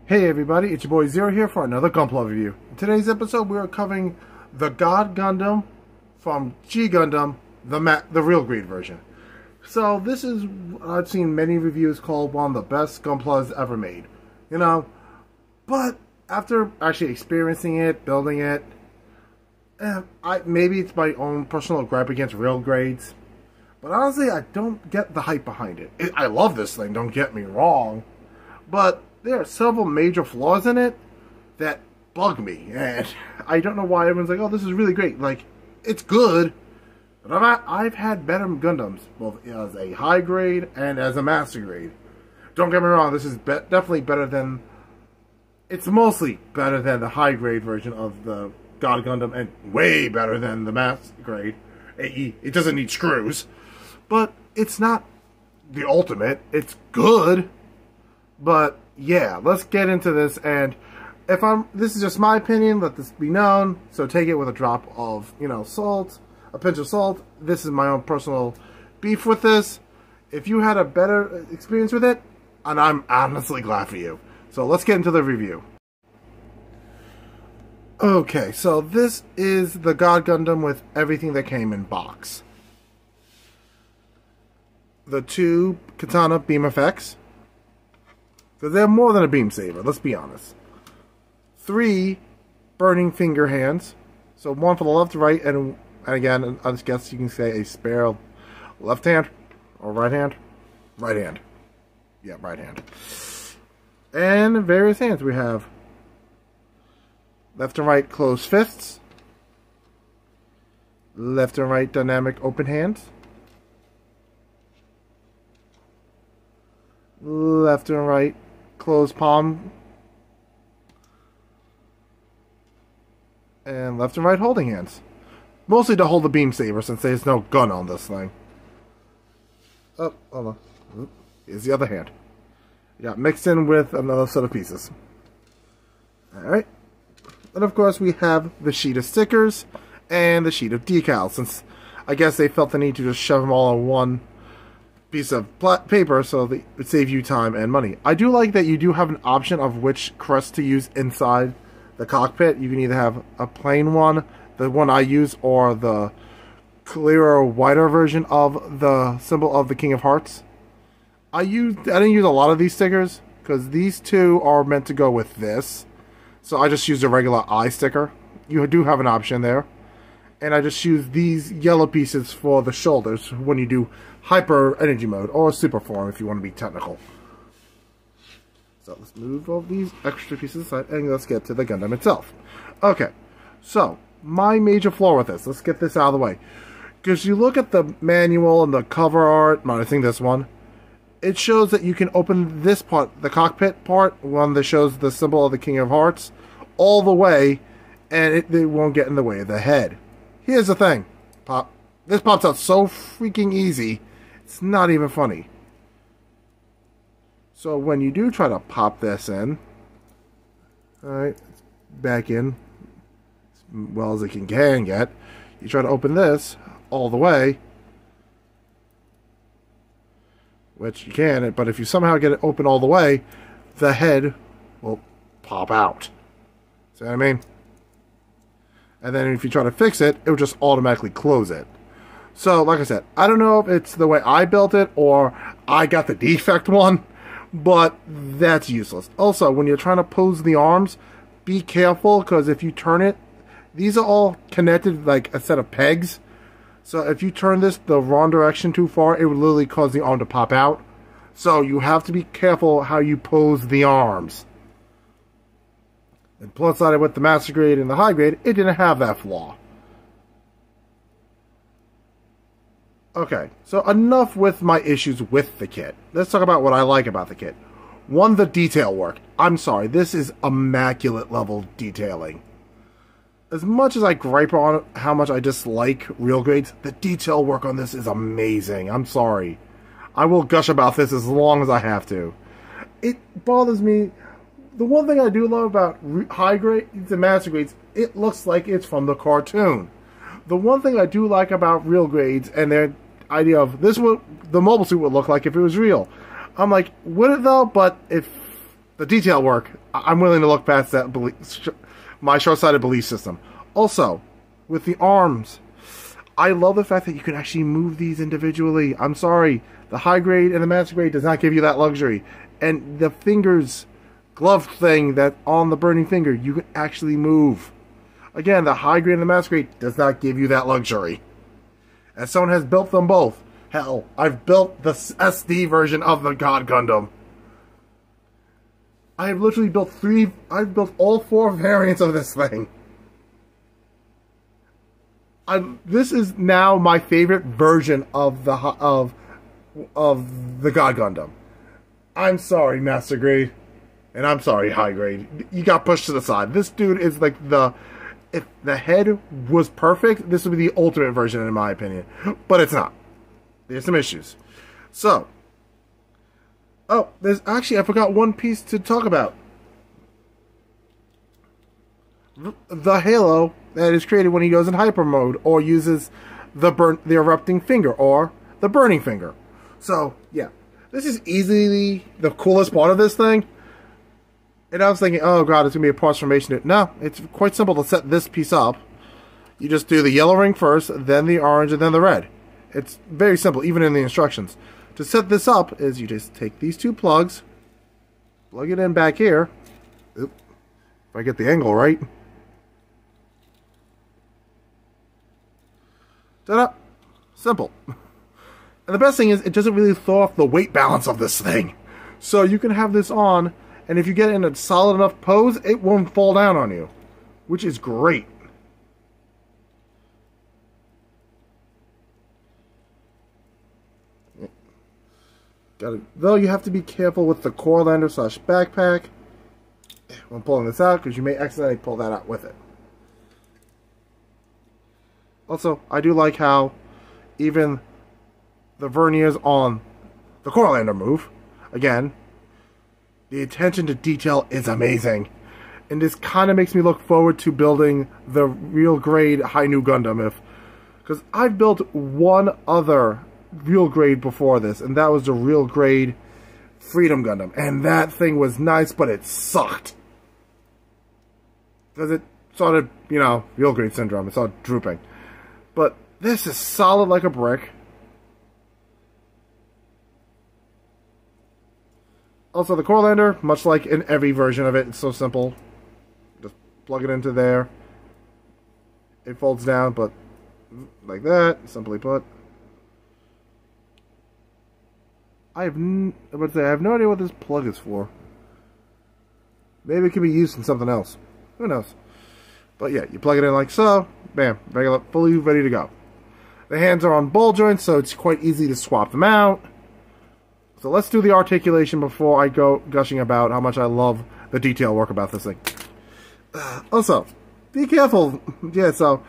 Hey everybody, it's your boy Zero here for another Gunpla review. In today's episode, we are covering the God Gundam from God Gundam, the real grade version. So this is, I've seen many reviews called one of the best Gunplas ever made. You know, but after actually experiencing it, building it, maybe it's my own personal gripe against real grades. But honestly, I don't get the hype behind it. I love this thing, don't get me wrong. But there are several major flaws in it that bug me, and I don't know why everyone's like, oh, this is really great. Like, it's good, but I've had better Gundams, both as a high grade and as a master grade. Don't get me wrong, this is definitely better than, it's mostly better than the high grade version of the God Gundam, and way better than the master grade AE. It doesn't need screws, but it's not the ultimate. It's good, but yeah, let's get into this, and this is just my opinion, let this be known, so take it with a drop of, salt, a pinch of salt. This is my own personal beef with this. If you had a better experience with it, and I'm honestly glad for you. So let's get into the review. Okay, so this is the God Gundam with everything that came in box. The 2 katana beam effects, because they're more than a beam saber, let's be honest. 3 burning finger hands. So 1 for the left, right, and again, I guess you can say a spare left hand or right hand. Right hand. Yeah, right hand. And various hands. We have left and right closed fists. Left and right dynamic open hands. Left and right closed palm, and left and right holding hands. Mostly to hold the beam saber, since there's no gun on this thing. Oh, hold on. Oop. Here's the other hand. You got mixed in with another set of pieces. Alright. And of course we have the sheet of stickers and the sheet of decals, since I guess they felt the need to just shove them all in one piece of paper so that it would save you time and money. I do like that you do have an option of which crest to use inside the cockpit. You can either have a plain one, the one I use, or the clearer, whiter version of the symbol of the King of Hearts. I didn't use a lot of these stickers because these 2 are meant to go with this. So I just used a regular eye sticker. You do have an option there. And I just use these yellow pieces for the shoulders when you do hyper energy mode, or super form if you want to be technical. So let's move all these extra pieces aside and let's get to the Gundam itself. Okay, so my major flaw with this, let's get this out of the way. Because you look at the manual and the cover art, minusing this one, it shows that you can open this part, the cockpit part, one that shows the symbol of the King of Hearts, all the way, and it won't get in the way of the head. Here's the thing, this pops out so freaking easy, it's not even funny. So when you do try to pop this in, alright, back in, as well as it can get, you try to open this all the way, which you can, but if you somehow get it open all the way, the head will pop out. See what I mean? And then if you try to fix it, it will just automatically close it. So, like I said, I don't know if it's the way I built it or I got the defect one, but that's useless. Also, when you're trying to pose the arms, be careful, because if you turn it, these are all connected like a set of pegs. So if you turn this the wrong direction too far, it would literally cause the arm to pop out. So you have to be careful how you pose the arms. And plus side with the master grade and the high grade, it didn't have that flaw. Okay, so enough with my issues with the kit. Let's talk about what I like about the kit. 1, the detail work. I'm sorry, this is immaculate level detailing. As much as I gripe on how much I dislike real grades, the detail work on this is amazing. I'm sorry. I will gush about this as long as I have to. It bothers me. The one thing I do love about high grades and master grades, it looks like it's from the cartoon. The one thing I do like about real grades and their idea of this, what the mobile suit would look like if it was real. I'm like, would it though? But if the detail work, I'm willing to look past that my short-sighted belief system. Also, with the arms, I love the fact that you can actually move these individually. I'm sorry, the high grade and the master grade does not give you that luxury. And the fingers, glove thing that on the burning finger, you can actually move. Again, the high grade and the master grade does not give you that luxury. And someone has built them both. Hell, I've built the SD version of the God Gundam. I have literally built I've built all 4 variants of this thing. This is now my favorite version of the God Gundam. I'm sorry, Master Grade, and I'm sorry, High Grade. You got pushed to the side. This dude is like if the head was perfect, this would be the ultimate version in my opinion. But it's not. There's some issues. So, there's actually, I forgot one piece to talk about. The halo that is created when he goes in hyper mode or uses the erupting finger or the burning finger. So, yeah. This is easily the coolest part of this thing. And I was thinking, oh god, it's going to be a parts formation. No, it's quite simple to set this piece up. You just do the yellow ring first, then the orange, and then the red. It's very simple, even in the instructions. To set this up is you just take these 2 plugs, plug it in back here. Oop, if I get the angle right. Ta-da! Simple. And the best thing is, it doesn't really throw off the weight balance of this thing. So you can have this on, and if you get in a solid enough pose, it won't fall down on you. Which is great. Though you have to be careful with the core lander / backpack when pulling this out, because you may accidentally pull that out with it. Also, I do like how even the verniers on the core lander move. Again, the attention to detail is amazing. And this kind of makes me look forward to building the real grade High New Gundam. Because I've built one other real grade before this, and that was the real grade Freedom Gundam. And that thing was nice, but it sucked. Because it started, real grade syndrome. It started drooping. But this is solid like a brick. Also, the core lander, much like in every version of it, it's so simple. Just plug it into there. It folds down, but like that, simply put. I have no idea what this plug is for. Maybe it can be used in something else. Who knows? But yeah, you plug it in like so. Bam, regular, fully ready to go. The hands are on ball joints, so it's quite easy to swap them out. So let's do the articulation before I go gushing about how much I love the detail work about this thing. Also, be careful. Yeah, so,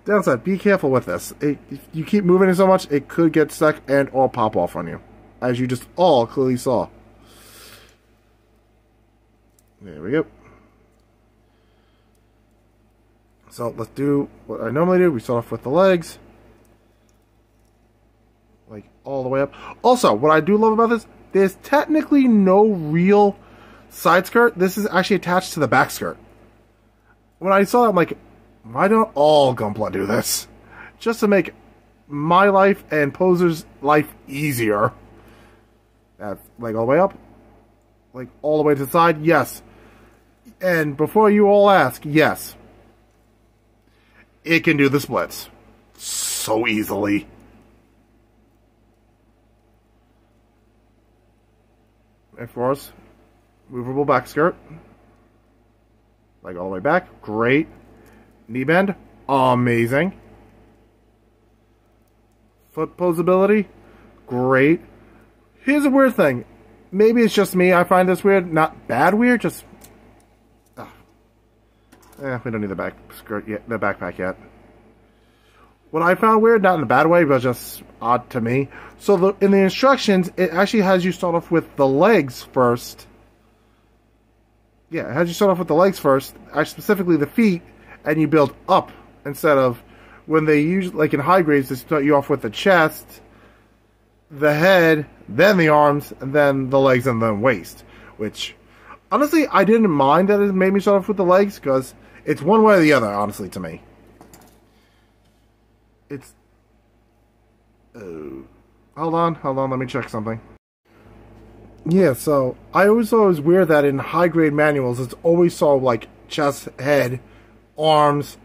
downside, be careful with this. If you keep moving it so much, it could get stuck and or pop off on you. As you just all clearly saw. There we go. So let's do what I normally do. We start off with the legs. Like all the way up. Also, what I do love about this, there's technically no real side skirt. This is actually attached to the back skirt. When I saw that, I'm like, why don't all Gunpla do this? Just to make my life and Poser's life easier. That's like all the way up. Like all the way to the side, yes. And before you all ask, yes. It can do the splits. So easily. And of course, movable back skirt. Like all the way back. Great. Knee bend. Amazing. Foot posability. Great. Here's a weird thing. Maybe it's just me. I find this weird. Not bad weird. Just. We don't need the back skirt yet. The backpack yet. What I found weird, not in a bad way, but just odd to me. So in the instructions, it actually has you start off with the legs first. Yeah, it has you start off with the legs first, specifically the feet, and you build up instead of when they usually, like in high grades, they start you off with the chest, the head, then the arms, and then the legs, and then waist. Which Honestly, I didn't mind that it made me start off with the legs, because it's one way or the other, honestly, to me. It's... hold on, let me check something. Yeah, so, I always thought it was weird that in high-grade manuals, it's always saw, like, chest, head, arms,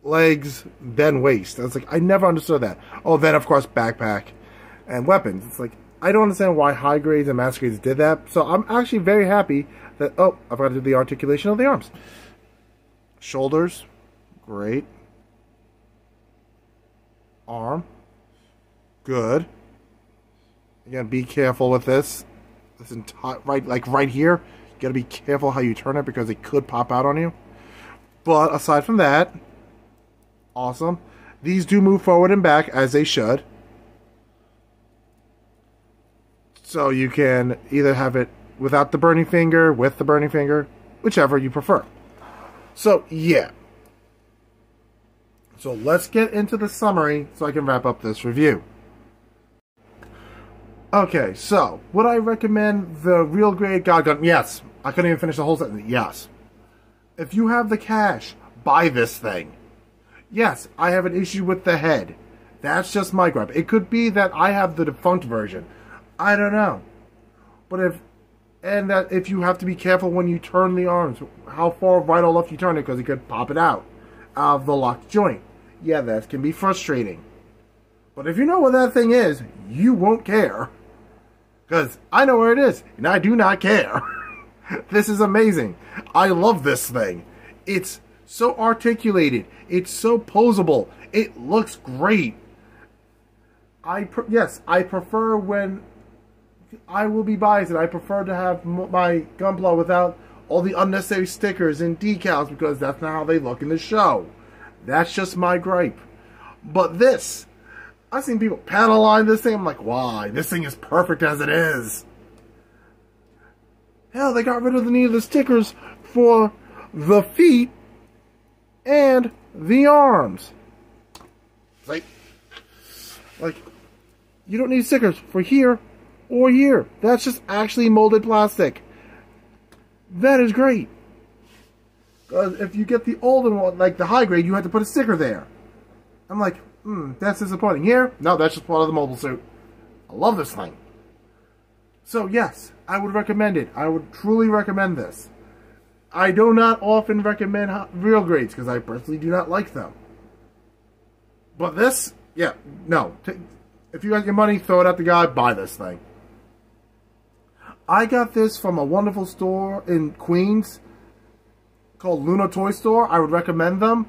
legs, then waist. It's like, I never understood that. Oh, then, of course, backpack and weapons. It's like, I don't understand why high grades and master grades did that. So I'm actually very happy that, oh, I've got to do the articulation of the arms. Shoulders, great. Arm, good. Again, be careful with this. This entire, right here, you got to be careful how you turn it because it could pop out on you. But aside from that, awesome. These do move forward and back as they should. So you can either have it without the burning finger, with the burning finger, whichever you prefer. So, yeah. So let's get into the summary so I can wrap up this review. Okay, so, would I recommend the real grade God Gundam? Yes. I couldn't even finish the whole sentence. Yes. If you have the cash, buy this thing. Yes, I have an issue with the head. That's just my gripe. It could be that I have the defunct version. I don't know. But if you have to be careful when you turn the arms, how far right or left you turn it, because it could pop it out of the locked joint. Yeah, that can be frustrating. But if you know what that thing is, you won't care. Because I know where it is, and I do not care. This is amazing. I love this thing. It's so articulated. It's so posable. It looks great. Yes, I prefer when... I will be biased, and I prefer to have my gunpla without all the unnecessary stickers and decals, because that's not how they look in the show. That's just my gripe. But this, I've seen people panel line this thing. I'm like, why? This thing is perfect as it is. Hell, they got rid of the need of the stickers for the feet and the arms. Like, you don't need stickers for here or here. That's just actually molded plastic. That is great. Because if you get the older one, like the high grade, you have to put a sticker there. I'm like, that's disappointing. Here, no, that's just part of the mobile suit. I love this thing. So yes, I would recommend it. I would truly recommend this. I do not often recommend real grades because I personally do not like them. But this, yeah, no. If you got your money, throw it at the guy, buy this thing. I got this from a wonderful store in Queens called Luna Toy Store. I would recommend them.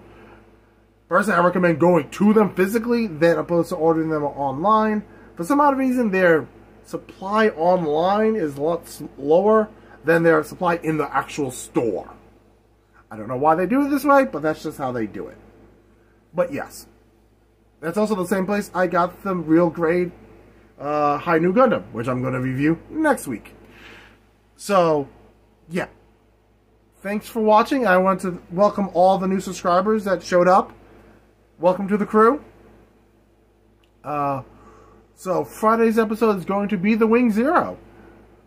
Personally, I recommend going to them physically than opposed to ordering them online. For some odd reason, their supply online is a lot lower than their supply in the actual store. I don't know why they do it this way, but that's just how they do it. But yes. That's also the same place I got the real grade High New Gundam, which I'm going to review next week. So, yeah. Thanks for watching. I want to welcome all the new subscribers that showed up. Welcome to the crew. So, Friday's episode is going to be the Wing Zero.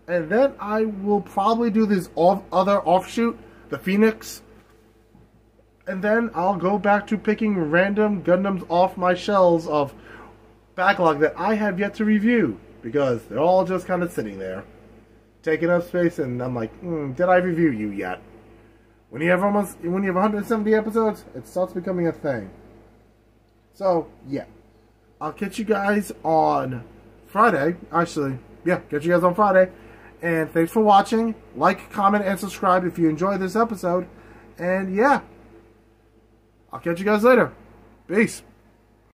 And then I will probably do this other offshoot, the Phoenix. And then I'll go back to picking random Gundams off my shelves of backlog that I have yet to review. Because they're all just kind of sitting there, taking up space, and I'm like, did I review you yet? When you have 170 episodes, it starts becoming a thing. So, yeah. I'll catch you guys on Friday. Actually, yeah, catch you guys on Friday. And thanks for watching. Like, comment, and subscribe if you enjoyed this episode. And yeah, I'll catch you guys later. Peace.